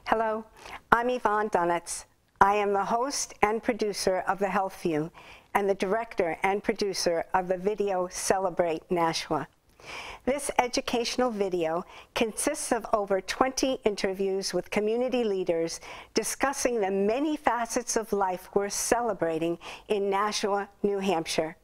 Hello, I'm Yvonne Dunitz. I am the host and producer of The Health View and the director and producer of the video Celebrate Nashua. This educational video consists of over 20 interviews with community leaders discussing the many facets of life we're celebrating in Nashua, New Hampshire.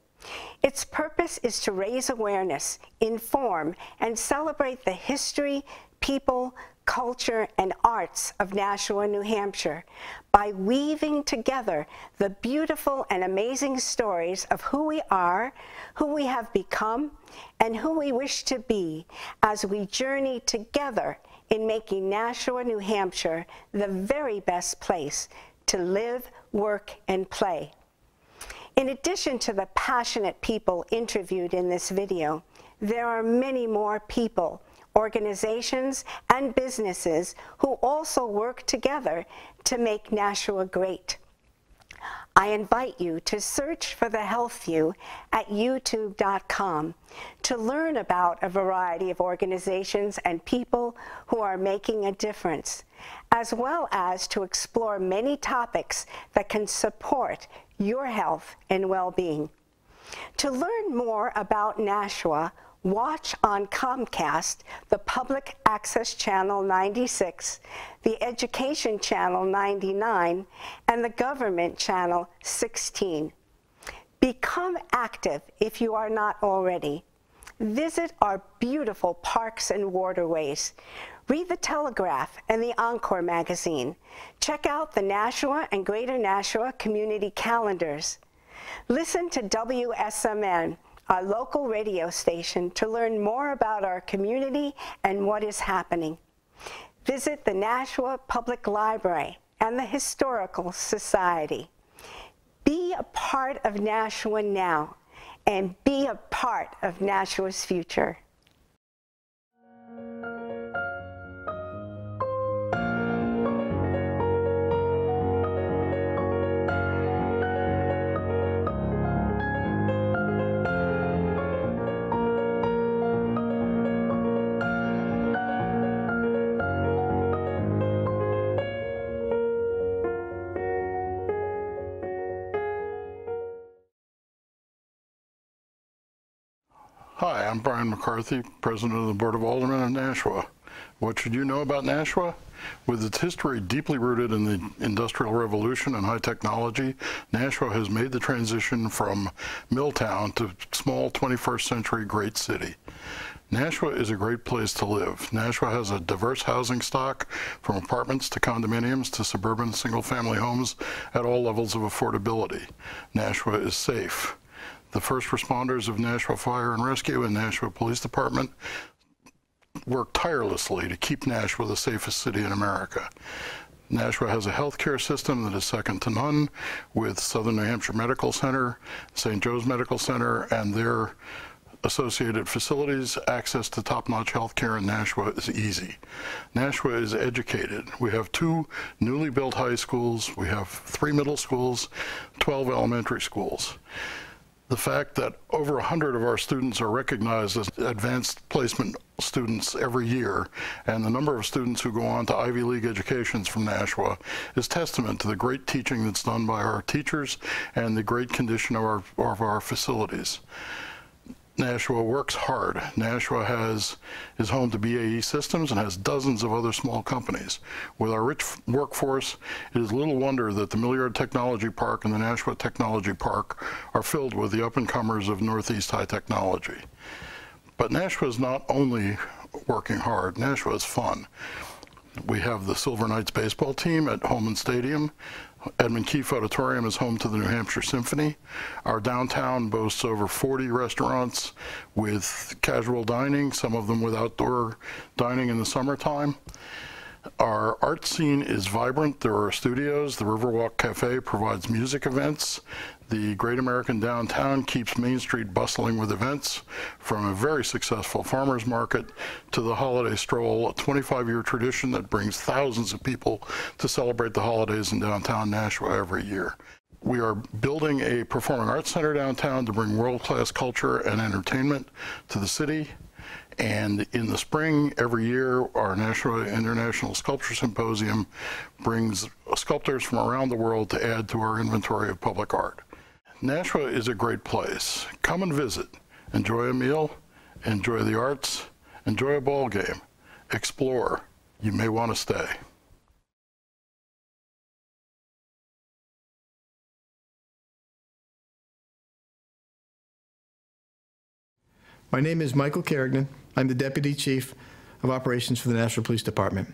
Its purpose is to raise awareness, inform, and celebrate the history, people, culture, and arts of Nashua, New Hampshire by weaving together the beautiful and amazing stories of who we are, who we have become, and who we wish to be as we journey together in making Nashua, New Hampshire the very best place to live, work, and play. In addition to the passionate people interviewed in this video, there are many more people, organizations, and businesses who also work together to make Nashua great. I invite you to search for The Health View at youtube.com to learn about a variety of organizations and people who are making a difference, as well as to explore many topics that can support your health and well-being. To learn more about Nashua, watch on Comcast the Public Access Channel 96, the Education Channel 99, and the Government Channel 16. Become active if you are not already. Visit our beautiful parks and waterways. Read the Telegraph and the Encore magazine. Check out the Nashua and Greater Nashua community calendars. Listen to WSMN, our local radio station, to learn more about our community and what is happening. Visit the Nashua Public Library and the Historical Society. Be a part of Nashua now and be a part of Nashua's future. Hi, I'm Brian McCarthy, President of the Board of Aldermen of Nashua. What should you know about Nashua? With its history deeply rooted in the Industrial Revolution and high technology, Nashua has made the transition from mill town to small 21st century great city. Nashua is a great place to live. Nashua has a diverse housing stock, from apartments to condominiums to suburban single-family homes at all levels of affordability. Nashua is safe. The first responders of Nashua Fire and Rescue and Nashua Police Department work tirelessly to keep Nashua the safest city in America. Nashua has a healthcare system that is second to none, with Southern New Hampshire Medical Center, St. Joe's Medical Center, and their associated facilities. Access to top-notch healthcare in Nashua is easy. Nashua is educated. We have 2 newly built high schools, we have 3 middle schools, 12 elementary schools. The fact that over 100 of our students are recognized as advanced placement students every year, and the number of students who go on to Ivy League educations from Nashua, is testament to the great teaching that's done by our teachers and the great condition of our facilities. Nashua works hard. Nashua is home to BAE Systems and has dozens of other small companies. With our rich workforce, it is little wonder that the Milliard Technology Park and the Nashua Technology Park are filled with the up-and-comers of Northeast high technology. But Nashua is not only working hard, Nashua is fun. We have the Silver Knights baseball team at Holman Stadium. Edmund Keefe Auditorium is home to the New Hampshire Symphony. Our downtown boasts over 40 restaurants with casual dining, some of them with outdoor dining in the summertime. Our art scene is vibrant. There are studios. The Riverwalk Cafe provides music events. The Great American Downtown keeps Main Street bustling with events, from a very successful farmers market to the holiday stroll, a 25-year tradition that brings thousands of people to celebrate the holidays in downtown Nashua every year. We are building a performing arts center downtown to bring world-class culture and entertainment to the city. And in the spring, every year, our Nashua International Sculpture Symposium brings sculptors from around the world to add to our inventory of public art. Nashua is a great place. Come and visit. Enjoy a meal, enjoy the arts, enjoy a ball game, explore. You may want to stay. My name is Michael Kerrigan. I'm the Deputy Chief of Operations for the Nashua Police Department.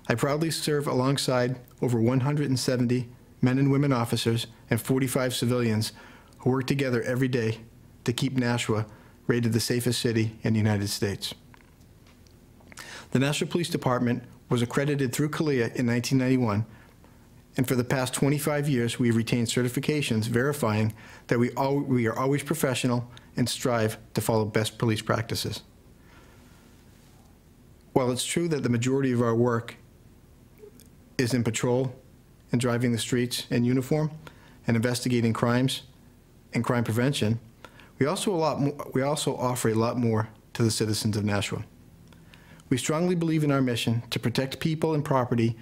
I proudly serve alongside over 170 men and women officers and 45 civilians who work together every day to keep Nashua rated the safest city in the United States. The Nashua Police Department was accredited through CALEA in 1991, and for the past 25 years we have retained certifications verifying that we are always professional and strive to follow best police practices. While it's true that the majority of our work is in patrol and driving the streets in uniform and investigating crimes and crime prevention, we also offer a lot more to the citizens of Nashua. We strongly believe in our mission to protect people and property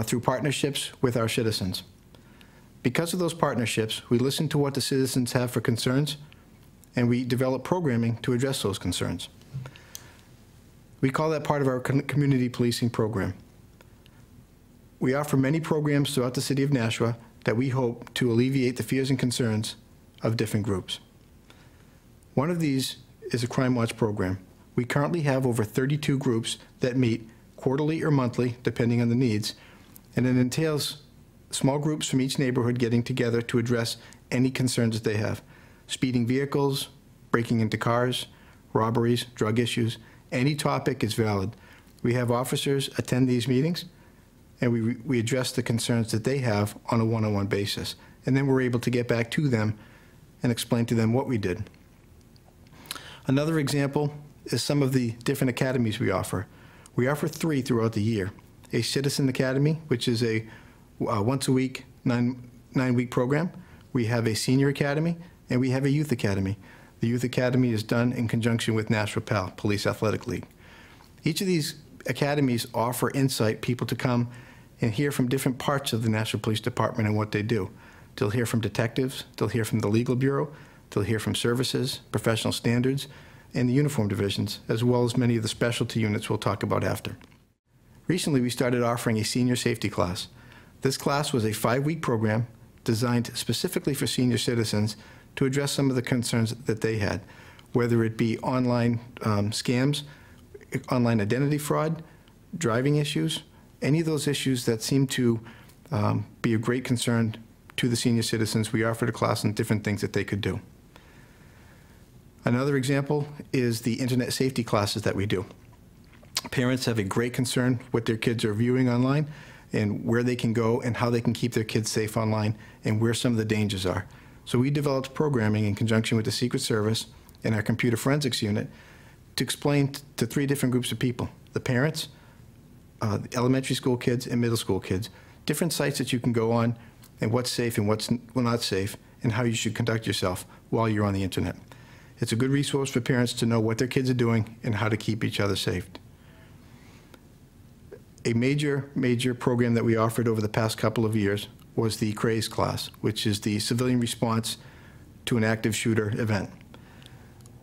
through partnerships with our citizens. Because of those partnerships, we listen to what the citizens have for concerns, and we develop programming to address those concerns. We call that part of our community policing program. We offer many programs throughout the City of Nashua that we hope to alleviate the fears and concerns of different groups. One of these is a Crime Watch program. We currently have over 32 groups that meet quarterly or monthly, depending on the needs, and it entails small groups from each neighborhood getting together to address any concerns that they have. Speeding vehicles, breaking into cars, robberies, drug issues, any topic is valid. We have officers attend these meetings, and we address the concerns that they have on a one-on-one basis. And then we're able to get back to them and explain to them what we did. Another example is some of the different academies we offer. We offer 3 throughout the year. A Citizen Academy, which is a once-a-week, nine-week program. We have a Senior Academy, and we have a Youth Academy. The Youth Academy is done in conjunction with Nashua PAL, Police Athletic League. Each of these academies offer insight, people to come and hear from different parts of the Nashua Police Department and what they do. They'll hear from detectives, they'll hear from the Legal Bureau, they'll hear from services, professional standards, and the uniform divisions, as well as many of the specialty units we'll talk about after. Recently, we started offering a senior safety class. This class was a 5-week program designed specifically for senior citizens to address some of the concerns that they had, whether it be online scams, online identity fraud, driving issues, any of those issues that seem to be of great concern to the senior citizens. We offered a class on different things that they could do. Another example is the internet safety classes that we do. Parents have a great concern what their kids are viewing online and where they can go and how they can keep their kids safe online and where some of the dangers are. So we developed programming in conjunction with the Secret Service and our computer forensics unit to explain to 3 different groups of people: the parents, the elementary school kids, and middle school kids, different sites that you can go on and what's safe and what's not safe and how you should conduct yourself while you're on the internet. It's a good resource for parents to know what their kids are doing and how to keep each other safe. A major program that we offered over the past couple of years was the CRAZE class, which is the civilian response to an active shooter event.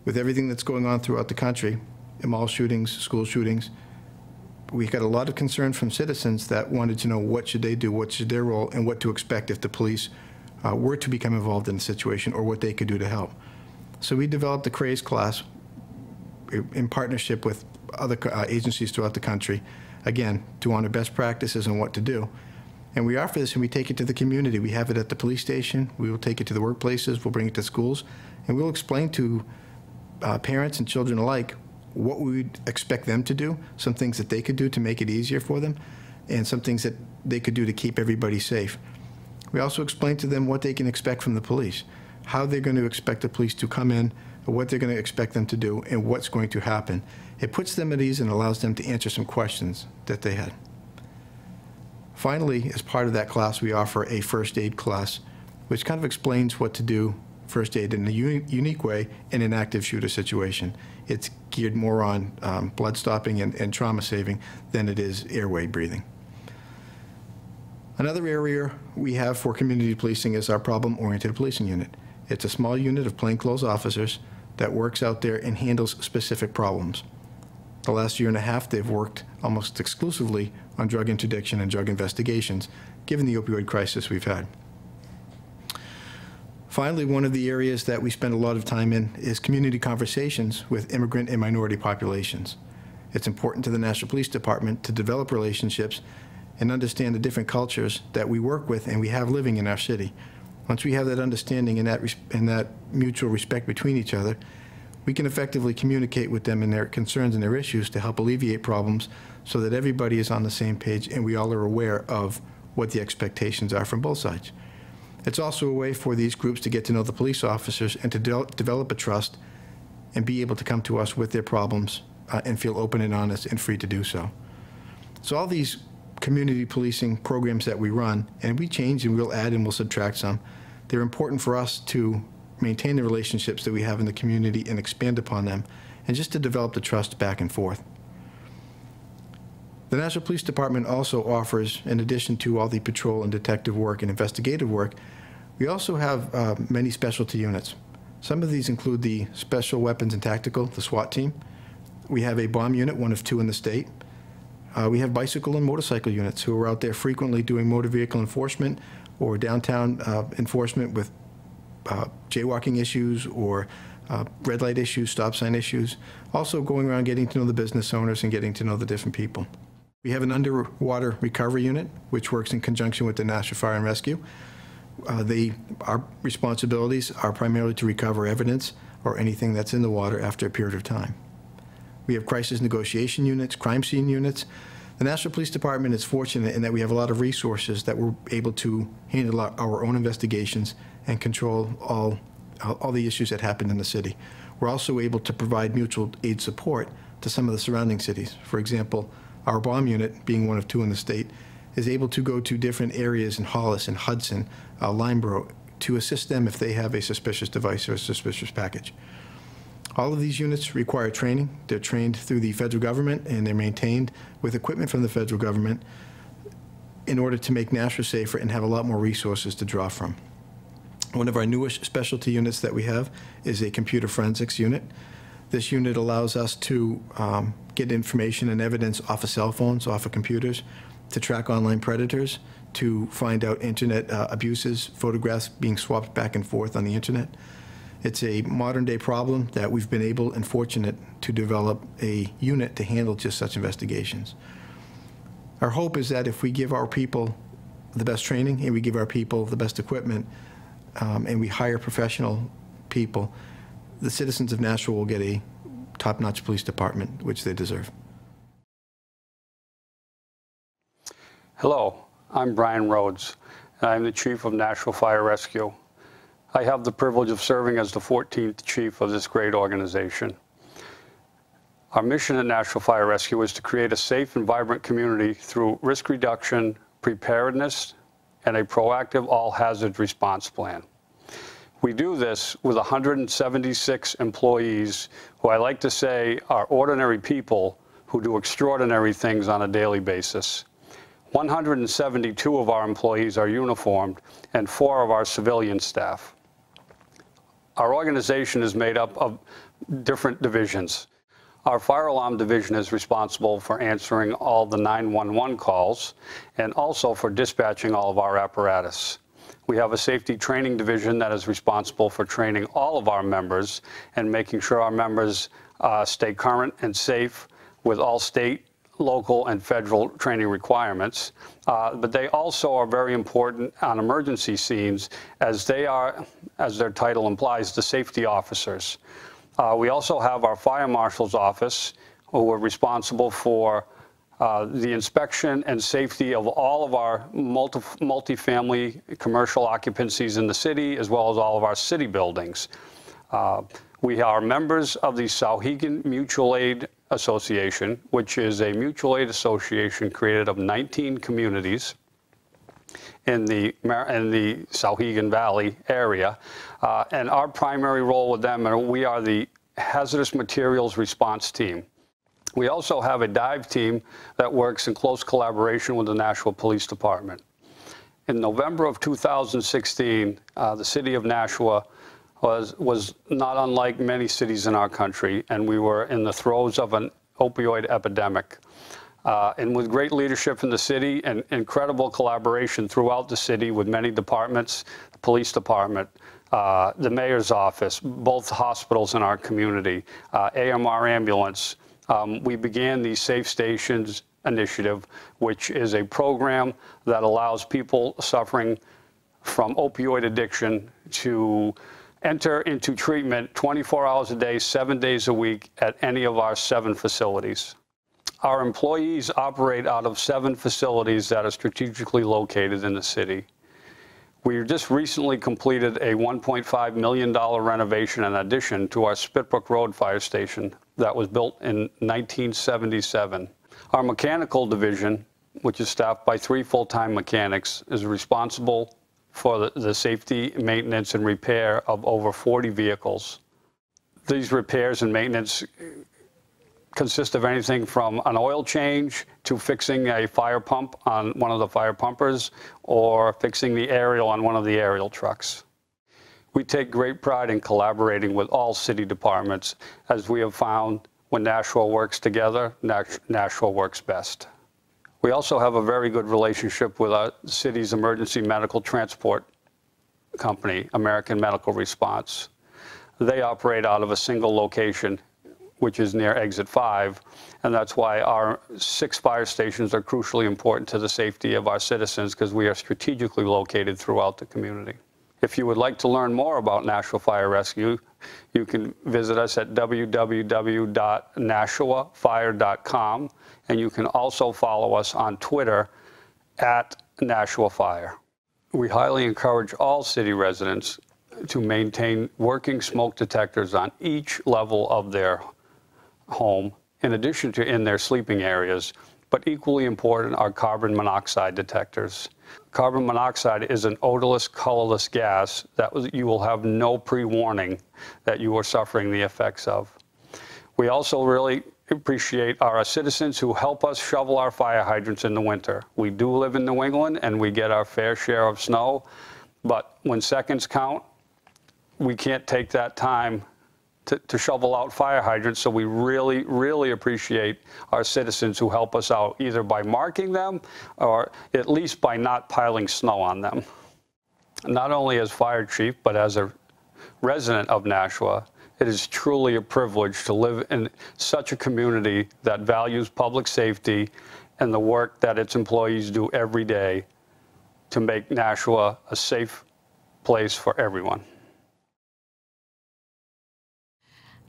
With everything that's going on throughout the country, mall shootings, school shootings, we got a lot of concern from citizens that wanted to know what should they do, what should their role, and what to expect if the police were to become involved in a situation, or what they could do to help. So we developed the CRAZE class in partnership with other agencies throughout the country, again, to honor best practices and what to do. And we offer this and we take it to the community. We have it at the police station, we will take it to the workplaces, we'll bring it to schools, and we'll explain to parents and children alike what we would expect them to do, some things that they could do to make it easier for them, and some things that they could do to keep everybody safe. We also explain to them what they can expect from the police, how they're going to expect the police to come in, what they're going to expect them to do, and what's going to happen. It puts them at ease and allows them to answer some questions that they had. Finally, as part of that class, we offer a first aid class, which kind of explains what to do first aid in a unique way in an active shooter situation. It's geared more on blood stopping and trauma saving than it is airway breathing. Another area we have for community policing is our problem-oriented policing unit. It's a small unit of plainclothes officers that works out there and handles specific problems. The last year and a half, they've worked almost exclusively on drug interdiction and drug investigations, given the opioid crisis we've had. Finally, one of the areas that we spend a lot of time in is community conversations with immigrant and minority populations. It's important to the Nashua Police Department to develop relationships and understand the different cultures that we work with and we have living in our city. Once we have that understanding and that mutual respect between each other, we can effectively communicate with them and their concerns and their issues to help alleviate problems so that everybody is on the same page and we all are aware of what the expectations are from both sides. It's also a way for these groups to get to know the police officers and to develop a trust and be able to come to us with their problems and feel open and honest and free to do so. So all these community policing programs that we run, and we change and we'll add and we'll subtract some, they're important for us to maintain the relationships that we have in the community and expand upon them, and just to develop the trust back and forth. The Nashua Police Department also offers, in addition to all the patrol and detective work and investigative work, we also have many specialty units. Some of these include the Special Weapons and Tactical, the SWAT team. We have a bomb unit, one of 2 in the state. We have bicycle and motorcycle units who are out there frequently doing motor vehicle enforcement or downtown enforcement with jaywalking issues or red light issues, stop sign issues. Also going around getting to know the business owners and getting to know the different people. We have an underwater recovery unit, which works in conjunction with the Nashua Fire and Rescue. Our responsibilities are primarily to recover evidence or anything that's in the water after a period of time. We have crisis negotiation units, crime scene units. The Nashua Police Department is fortunate in that we have a lot of resources that we're able to handle our own investigations and control all the issues that happen in the city. We're also able to provide mutual aid support to some of the surrounding cities. For example, our bomb unit, being one of 2 in the state, is able to go to different areas in Hollis and Hudson, Lineborough, to assist them if they have a suspicious device or a suspicious package. All of these units require training. They're trained through the federal government and they're maintained with equipment from the federal government in order to make Nashua safer and have a lot more resources to draw from. One of our newest specialty units that we have is a computer forensics unit. This unit allows us to get information and evidence off of cell phones, off of computers, to track online predators, to find out internet abuses, photographs being swapped back and forth on the internet. It's a modern day problem that we've been able and fortunate to develop a unit to handle just such investigations. Our hope is that if we give our people the best training and we give our people the best equipment and we hire professional people, the citizens of Nashua will get a top-notch police department, which they deserve. Hello, I'm Brian Rhodes, and I'm the Chief of Nashua Fire and Rescue. I have the privilege of serving as the 14th Chief of this great organization. Our mission at Nashua Fire and Rescue is to create a safe and vibrant community through risk reduction, preparedness, and a proactive all-hazard response plan. We do this with 176 employees who I like to say are ordinary people who do extraordinary things on a daily basis. 172 of our employees are uniformed and 4 of our civilian staff. Our organization is made up of different divisions. Our fire alarm division is responsible for answering all the 911 calls and also for dispatching all of our apparatus. We have a safety training division that is responsible for training all of our members and making sure our members stay current and safe with all state, local, and federal training requirements. But they also are very important on emergency scenes as they are, as their title implies, the safety officers. We also have our fire marshal's office, who are responsible for the inspection and safety of all of our multifamily commercial occupancies in the city, as well as all of our city buildings. We are members of the Sauhegan Mutual Aid Association, which is a mutual aid association created of 19 communities. in the Sauhegan Valley area. And our primary role with them, and we are the hazardous materials response team. We also have a dive team that works in close collaboration with the Nashua Police Department. In November of 2016, the City of Nashua was not unlike many cities in our country, and we were in the throes of an opioid epidemic. And with great leadership in the city and incredible collaboration throughout the city with many departments, the police department, the mayor's office, both hospitals in our community, AMR ambulance, we began the Safe Stations initiative, which is a program that allows people suffering from opioid addiction to enter into treatment 24 hours a day, 7 days a week at any of our 7 facilities. Our employees operate out of 7 facilities that are strategically located in the city. We just recently completed a $1.5 million renovation and addition to our Spitbrook Road Fire Station that was built in 1977. Our mechanical division, which is staffed by 3 full-time mechanics, is responsible for the safety, maintenance, and repair of over 40 vehicles. These repairs and maintenance consist of anything from an oil change to fixing a fire pump on one of the fire pumpers or fixing the aerial on one of the aerial trucks. We take great pride in collaborating with all city departments, as we have found when Nashua works together, Nashua works best. We also have a very good relationship with our city's emergency medical transport company, American Medical Response. They operate out of a single location, which is near Exit 5, and that's why our 6 fire stations are crucially important to the safety of our citizens, because we are strategically located throughout the community. If you would like to learn more about Nashua Fire Rescue, you can visit us at www.nashuafire.com, and you can also follow us on Twitter at Nashua Fire. We highly encourage all city residents to maintain working smoke detectors on each level of their home, in addition to in their sleeping areas, but equally important are carbon monoxide detectors. Carbon monoxide is an odorless, colorless gas that you will have no pre-warning that you are suffering the effects of. We also really appreciate our citizens who help us shovel our fire hydrants in the winter. We do live in New England and we get our fair share of snow, but when seconds count, we can't take that time to shovel out fire hydrants, so we really, really appreciate our citizens who help us out, either by marking them or at least by not piling snow on them. Not only as fire chief, but as a resident of Nashua, it is truly a privilege to live in such a community that values public safety and the work that its employees do every day to make Nashua a safe place for everyone.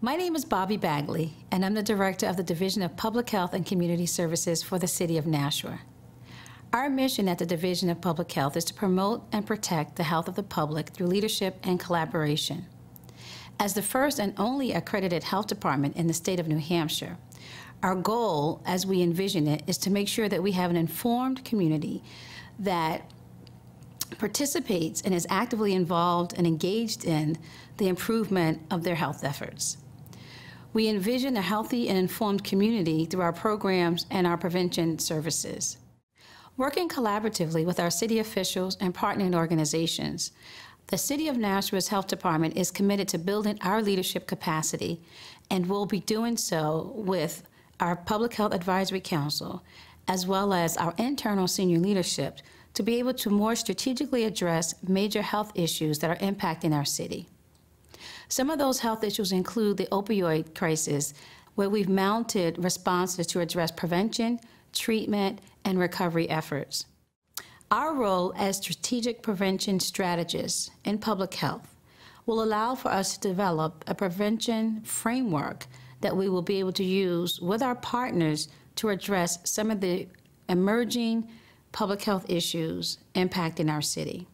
My name is Bobby Bagley, and I'm the Director of the Division of Public Health and Community Services for the City of Nashua. Our mission at the Division of Public Health is to promote and protect the health of the public through leadership and collaboration. As the first and only accredited health department in the state of New Hampshire, our goal, as we envision it, is to make sure that we have an informed community that participates and is actively involved and engaged in the improvement of their health efforts. We envision a healthy and informed community through our programs and our prevention services. Working collaboratively with our city officials and partnering organizations, the City of Nashua's Health Department is committed to building our leadership capacity, and will be doing so with our Public Health Advisory Council, as well as our internal senior leadership, to be able to more strategically address major health issues that are impacting our city. Some of those health issues include the opioid crisis, where we've mounted responses to address prevention, treatment, and recovery efforts. Our role as strategic prevention strategists in public health will allow for us to develop a prevention framework that we will be able to use with our partners to address some of the emerging public health issues impacting our city,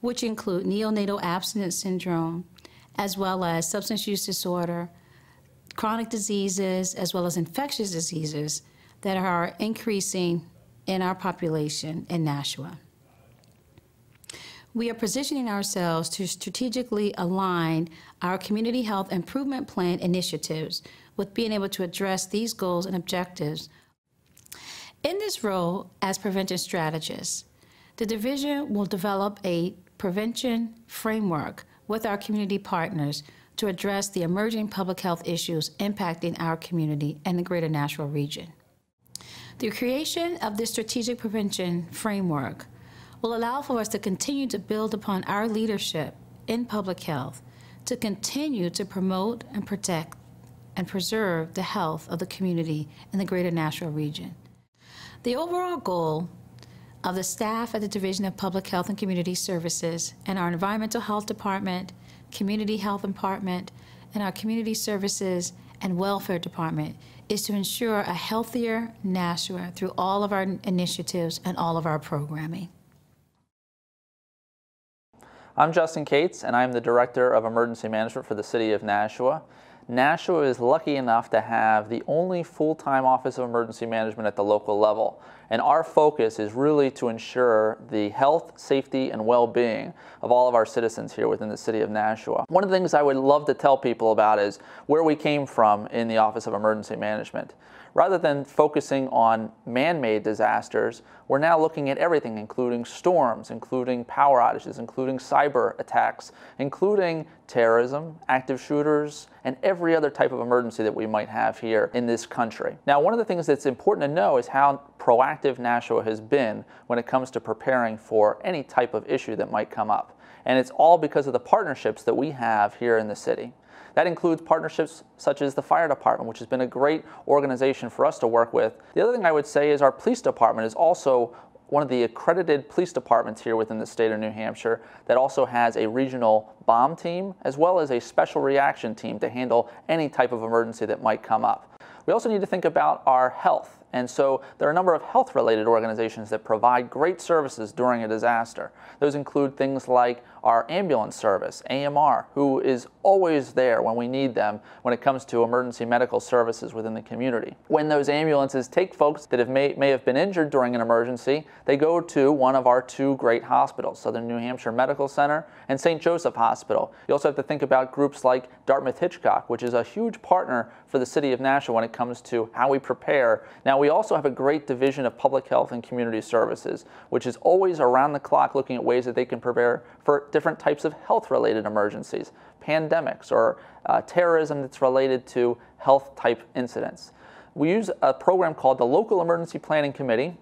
which include neonatal abstinence syndrome, as well as substance use disorder, chronic diseases, as well as infectious diseases that are increasing in our population in Nashua. We are positioning ourselves to strategically align our community health improvement plan initiatives with being able to address these goals and objectives. In this role as prevention strategist, the division will develop a prevention framework with our community partners to address the emerging public health issues impacting our community and the greater Nashua region. The creation of this strategic prevention framework will allow for us to continue to build upon our leadership in public health, to continue to promote and protect and preserve the health of the community in the greater Nashua region. The overall goal of the staff at the Division of Public Health and Community Services and our Environmental Health Department, Community Health Department, and our Community Services and Welfare Department is to ensure a healthier Nashua through all of our initiatives and all of our programming. I'm Justin Cates, and I'm the Director of Emergency Management for the City of Nashua. Nashua is lucky enough to have the only full-time Office of Emergency Management at the local level, and our focus is really to ensure the health, safety, and well-being of all of our citizens here within the City of Nashua. One of the things I would love to tell people about is where we came from in the Office of Emergency Management. Rather than focusing on man-made disasters, we're now looking at everything, including storms, including power outages, including cyber attacks, including terrorism, active shooters, and every other type of emergency that we might have here in this country. Now, one of the things that's important to know is how proactive Nashua has been when it comes to preparing for any type of issue that might come up. And it's all because of the partnerships that we have here in the city. That includes partnerships such as the Fire Department, which has been a great organization for us to work with. The other thing I would say is our police department is also one of the accredited police departments here within the state of New Hampshire that also has a regional bomb team as well as a special reaction team to handle any type of emergency that might come up. We also need to think about our health. And so there are a number of health-related organizations that provide great services during a disaster. Those include things like our ambulance service, AMR, who is always there when we need them when it comes to emergency medical services within the community. When those ambulances take folks that may have been injured during an emergency, they go to one of our two great hospitals, Southern New Hampshire Medical Center and St. Joseph Hospital. You also have to think about groups like Dartmouth-Hitchcock, which is a huge partner for the City of Nashua when it comes to how we prepare. Now, we also have a great division of public health and community services, which is always around the clock looking at ways that they can prepare for different types of health-related emergencies, pandemics, or terrorism that's related to health-type incidents. We use a program called the Local Emergency Planning Committee,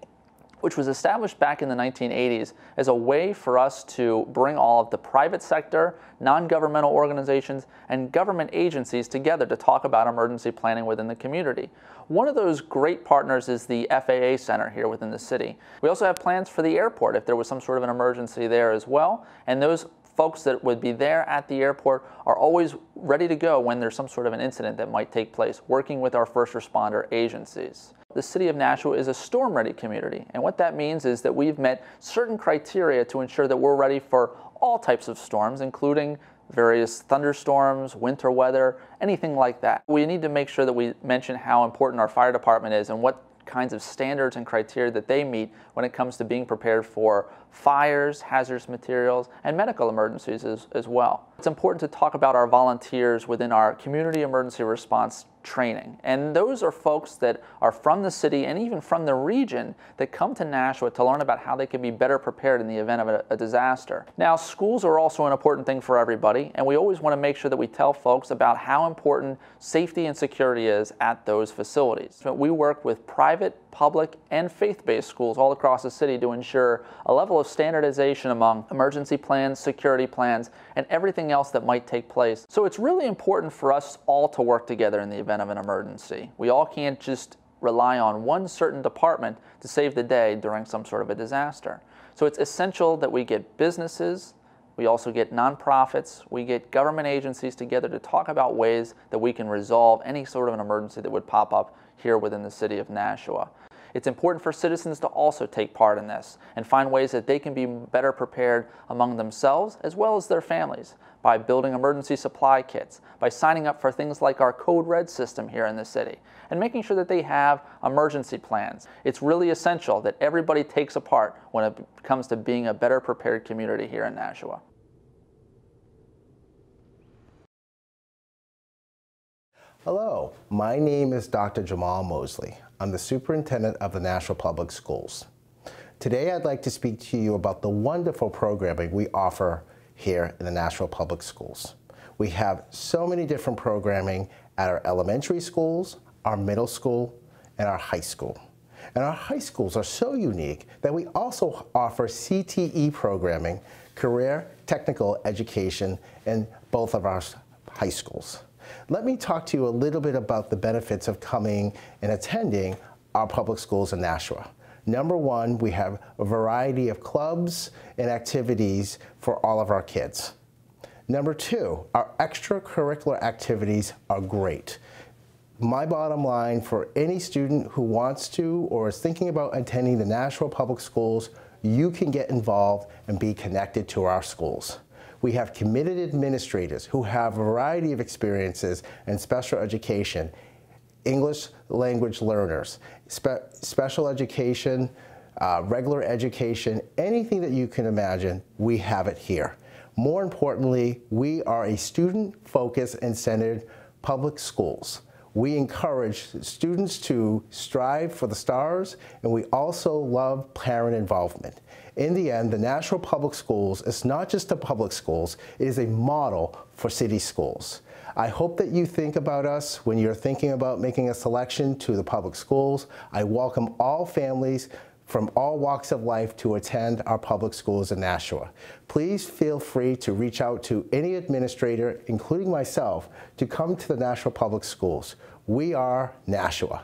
which was established back in the 1980s as a way for us to bring all of the private sector, non-governmental organizations, and government agencies together to talk about emergency planning within the community. One of those great partners is the FAA Center here within the city. We also have plans for the airport if there was some sort of an emergency there as well, and those folks that would be there at the airport are always ready to go when there's some sort of an incident that might take place, working with our first responder agencies. The City of Nashua is a storm-ready community, and what that means is that we've met certain criteria to ensure that we're ready for all types of storms, including various thunderstorms, winter weather, anything like that. We need to make sure that we mention how important our fire department is and what kinds of standards and criteria that they meet when it comes to being prepared for fires, hazardous materials, and medical emergencies as well. It's important to talk about our volunteers within our community emergency response training. And those are folks that are from the city and even from the region that come to Nashua to learn about how they can be better prepared in the event of a disaster. Now, schools are also an important thing for everybody, and we always want to make sure that we tell folks about how important safety and security is at those facilities. So we work with private, public, and faith-based schools all across the city to ensure a level of standardization among emergency plans, security plans, and everything else that might take place. So it's really important for us all to work together in the event of an emergency. We all can't just rely on one certain department to save the day during some sort of a disaster. So it's essential that we get businesses, we also get nonprofits, we get government agencies together to talk about ways that we can resolve any sort of an emergency that would pop up here within the City of Nashua. it's important for citizens to also take part in this and find ways that they can be better prepared among themselves as well as their families by building emergency supply kits, by signing up for things like our Code Red system here in the city, and making sure that they have emergency plans. It's really essential that everybody takes a part when it comes to being a better prepared community here in Nashua. Hello, my name is Dr. Jamal Mosley. I'm the superintendent of the Nashua Public Schools. Today I'd like to speak to you about the wonderful programming we offer here in the Nashua Public Schools. We have so many different programming at our elementary schools, our middle school, and our high school. And our high schools are so unique that we also offer CTE programming, career technical education, in both of our high schools. Let me talk to you a little bit about the benefits of coming and attending our public schools in Nashua. Number one, we have a variety of clubs and activities for all of our kids. Number two, our extracurricular activities are great. My bottom line for any student who wants to or is thinking about attending the Nashua Public Schools, you can get involved and be connected to our schools. We have committed administrators who have a variety of experiences in special education, English language learners, special education, regular education, anything that you can imagine, we have it here. More importantly, we are a student-focused and centered public schools. We encourage students to strive for the stars, and we also love parent involvement. In the end, the Nashua Public Schools is not just a public schools, it is a model for city schools. I hope that you think about us when you're thinking about making a selection to the public schools. I welcome all families from all walks of life to attend our public schools in Nashua. Please feel free to reach out to any administrator, including myself, to come to the Nashua Public Schools. We are Nashua.